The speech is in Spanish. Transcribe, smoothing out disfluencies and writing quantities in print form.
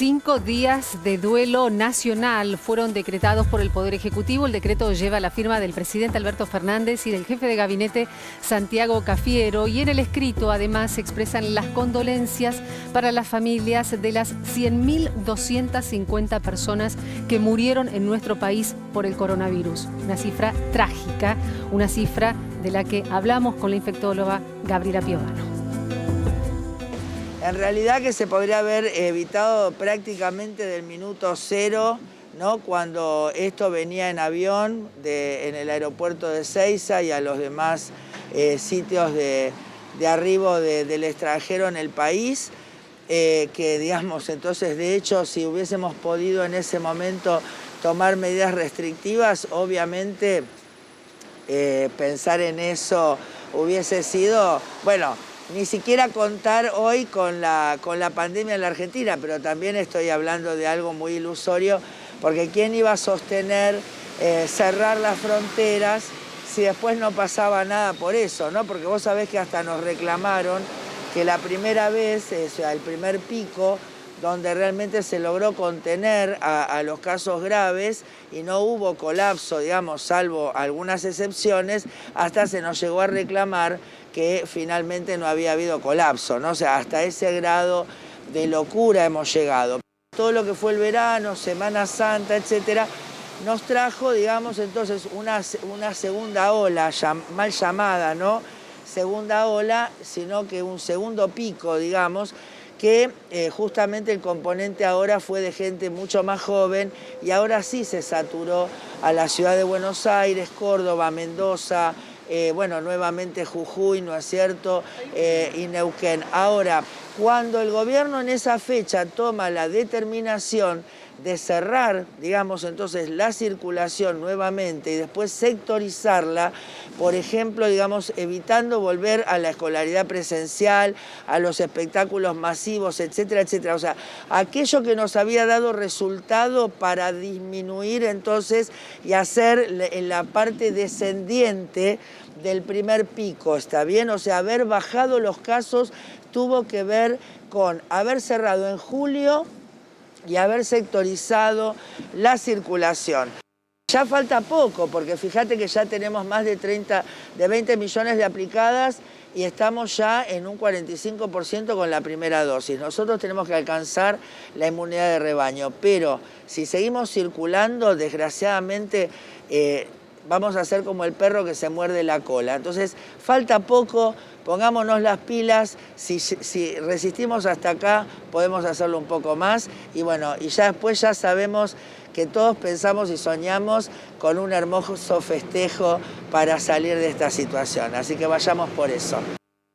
5 días de duelo nacional fueron decretados por el Poder Ejecutivo. El decreto lleva la firma del presidente Alberto Fernández y del jefe de gabinete Santiago Cafiero. Y en el escrito, además, se expresan las condolencias para las familias de las 100.250 personas que murieron en nuestro país por el coronavirus. Una cifra trágica, una cifra de la que hablamos con la infectóloga Gabriela Piovano. En realidad que se podría haber evitado prácticamente del minuto cero, ¿no? Cuando esto venía en avión en el aeropuerto de Ezeiza y a los demás sitios de arribo del extranjero en el país, que digamos, entonces de hecho si hubiésemos podido en ese momento tomar medidas restrictivas, obviamente pensar en eso hubiese sido, bueno, ni siquiera contar hoy con la pandemia en la Argentina, pero también estoy hablando de algo muy ilusorio, porque ¿quién iba a sostener cerrar las fronteras si después no pasaba nada por eso, ¿no? Porque vos sabés que hasta nos reclamaron que la primera vez, o sea, el primer pico, donde realmente se logró contener a los casos graves y no hubo colapso, digamos, salvo algunas excepciones, hasta se nos llegó a reclamar que finalmente no había habido colapso, ¿no? O sea, hasta ese grado de locura hemos llegado. Todo lo que fue el verano, Semana Santa, etcétera, nos trajo, digamos, entonces una segunda ola, mal llamada, ¿no? Segunda ola, sino que un segundo pico, digamos, que justamente el componente ahora fue de gente mucho más joven y ahora sí se saturó a la ciudad de Buenos Aires, Córdoba, Mendoza, bueno, nuevamente Jujuy, ¿no es cierto?, y Neuquén. Ahora, cuando el gobierno en esa fecha toma la determinación de cerrar, digamos, entonces la circulación nuevamente y después sectorizarla, por ejemplo, digamos, evitando volver a la escolaridad presencial, a los espectáculos masivos, etcétera, etcétera. O sea, aquello que nos había dado resultado para disminuir entonces y hacer en la parte descendiente del primer pico, ¿está bien? O sea, haber bajado los casos tuvo que ver con haber cerrado en julio y haber sectorizado la circulación. Ya falta poco, porque fíjate que ya tenemos más de 20 millones de aplicadas y estamos ya en un 45% con la primera dosis. Nosotros tenemos que alcanzar la inmunidad de rebaño, pero si seguimos circulando, desgraciadamente, vamos a ser como el perro que se muerde la cola. Entonces, falta poco, pongámonos las pilas, si resistimos hasta acá, podemos hacerlo un poco más. Y bueno, y ya después ya sabemos que todos pensamos y soñamos con un hermoso festejo para salir de esta situación. Así que vayamos por eso.